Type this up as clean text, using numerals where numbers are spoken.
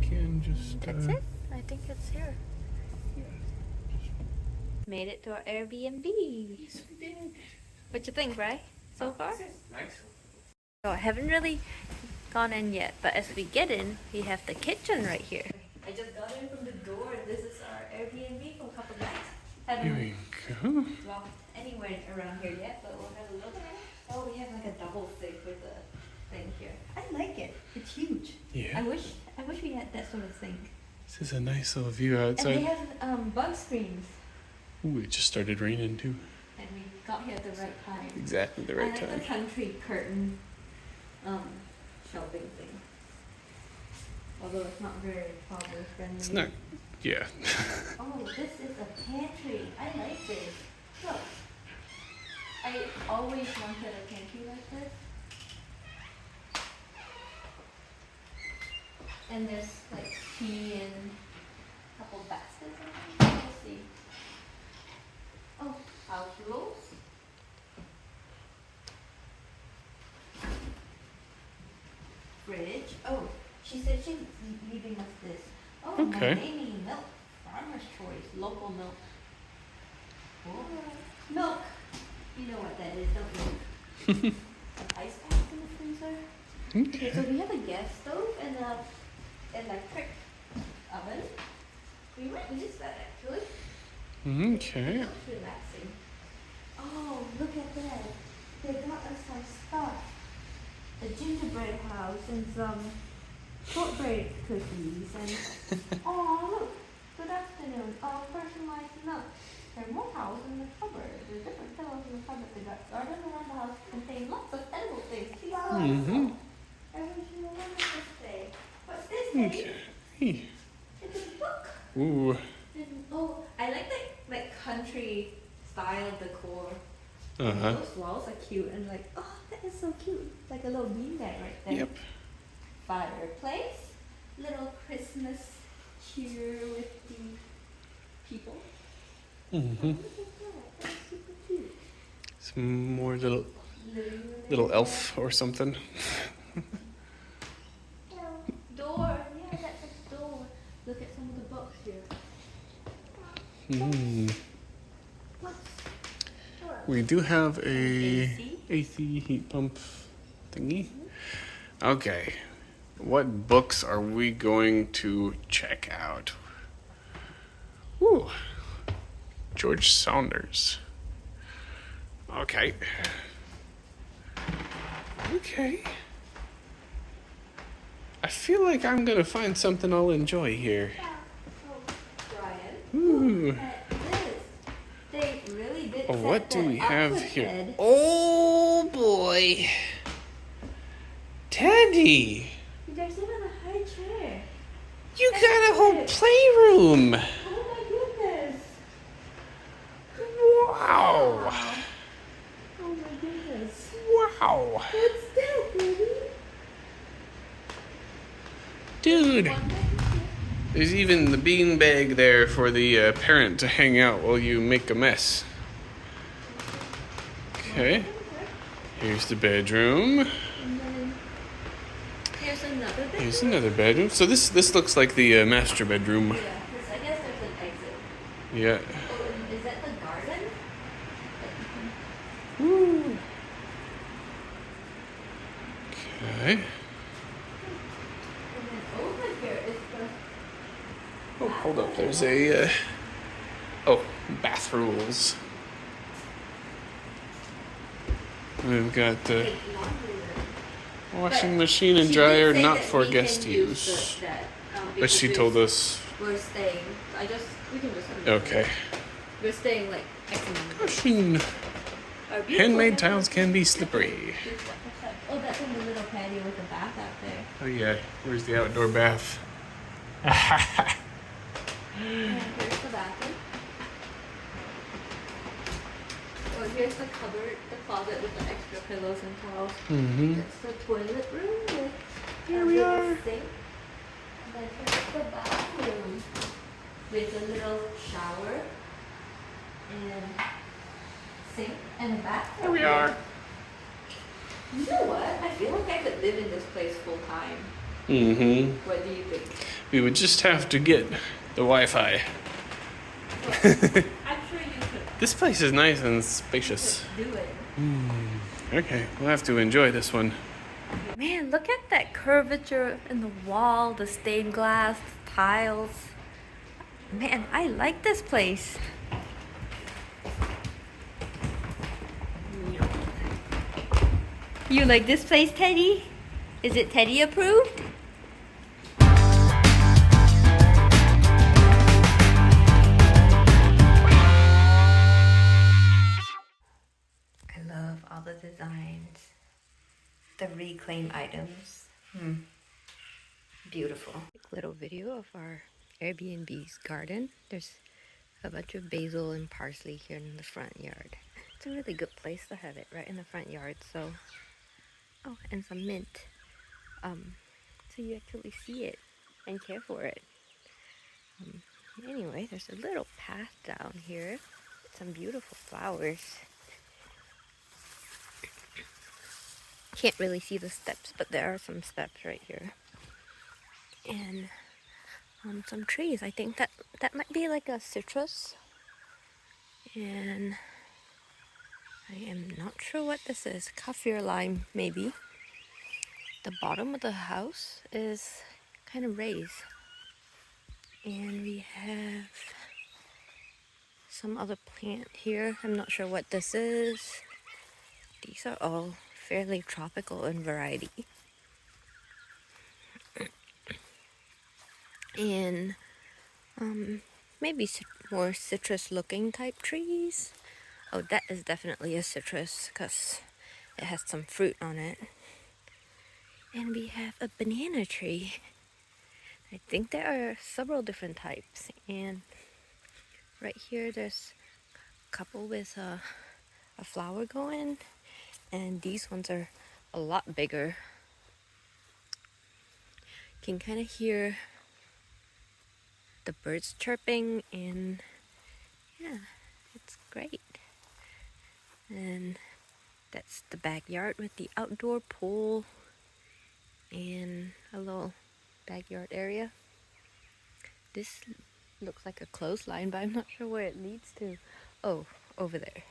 can just... That's it. I think it's here. Made it to our Airbnb. Yes, we did. What you think, right? So far? Nice. So I haven't really gone in yet, but as we get in, we have the kitchen right here. I just got in from the door, and this is our Airbnb for a couple of nights. Here we go. Walked anywhere around here yet, but we'll have a look at it. Oh, we have like a double sink with a thing here. I like it. It's huge. Yeah. I wish we had that sort of sink. This is a nice little view outside. And they have bug screens. Ooh, it just started raining too. And we got here at the right time. Exactly the right I like time. the country curtain shelving thing. Although it's not very father friendly. It's not, yeah. Oh, this is a pantry. I like this. Look. I always wanted a pantry like this. And there's like tea and a couple baskets I think. Let's see. Oh, house rules. Fridge. Oh, she said she's leaving us this. Oh, Okay. Maleny milk. Farmer's choice. Local milk. Oh, milk. You know what that is, don't you? Some ice packs in the freezer. Okay, so we have a gas stove and a electric oven. We might use that actually. Okay. It's relaxing. Oh, look at that. They got us some stuff. A gingerbread house and some shortbread cookies and oh look, good afternoon. Oh, personalized milk. Thermal house in the cupboard. There's different pillows in the cupboard. They got garden around the house contain lots of edible things. Mm-hmm. I wish you remember this day. What's this thing? Okay. It's a book. Ooh. And, oh, I like like country style decor. Uh-huh. Those walls are cute and like, oh, that is so cute. Like a little beanbag right there. Yep. Fireplace. Little Christmas cheer with the people. Mm-hmm. Look at that. That's super cute. Some more little Little elf or something. Door. Yeah, that's a door. Look at some of the books here. Mm. What's We do have a AC? AC heat pump thingy. Okay. What books are we going to check out? Ooh. George Saunders. Okay. Okay. I feel like I'm gonna find something I'll enjoy here. Oh, Brian. Ooh. Look at this. They really did Oh, set what do that we up have with here? Ted. Oh boy. Teddy. There's even a high chair. You That's got a whole it. playroom. Oh my goodness. Wow. Oh my goodness. Wow. What's that, baby? Dude. There's even the beanbag there for the parent to hang out while you make a mess. Okay. Here's the bedroom. And then here's another bedroom. Here's another bedroom. So this looks like the master bedroom. Yeah, I guess there's an exit. Yeah. Oh, and is that the garden? Woo. Okay. And then over here is the Oh, hold up. There's a bath rules. We've got the laundry room. washing But machine and she dryer did say not that for we guest can use. that, But because she told us. we're staying. We can just. Okay. We're staying like X amount of days. Washing. Our beautiful Handmade house- tiles can be slippery. Oh, that's in the little patio with the bath out there. Oh yeah. Where's the outdoor bath? And here's the bathroom. Oh, here's the cupboard, the closet with the extra pillows and towels. Mm-hmm. That's the toilet room with Here a we big are. sink. And then here's the bathroom with a little shower and sink and a bathtub. Here we are. You know what? I feel like I could live in this place full time. Mm-hmm. What do you think? We would just have to get the Wi-Fi. I'm sure you could. This place is nice and spacious. Do it. Okay, we'll have to enjoy this one. Man, look at that curvature in the wall, the stained glass, the tiles. Man, I like this place. You like this place, Teddy? Is it Teddy approved? I love all the designs. The reclaim items. Beautiful. Little video of our Airbnb's garden. There's a bunch of basil and parsley here in the front yard. It's a really good place to have it right in the front yard. So, oh, and some mint. So you actually see it and care for it. Anyway, there's a little path down here with some beautiful flowers. Can't really see the steps, but there are some steps right here. And some trees. I think that might be like a citrus. And I am not sure what this is. Kaffir lime, maybe. The bottom of the house is kind of raised. And we have some other plant here. I'm not sure what this is. These are all fairly tropical in variety. And maybe more citrus looking type trees. Oh, that is definitely a citrus because it has some fruit on it. And we have a banana tree. I think there are several different types. And right here there's a couple with a flower going. And these ones are a lot bigger. You can kind of hear the birds chirping, and yeah, it's great. And that's the backyard with the outdoor pool and a little backyard area. This looks like a clothesline, but I'm not sure where it leads to. Oh, over there.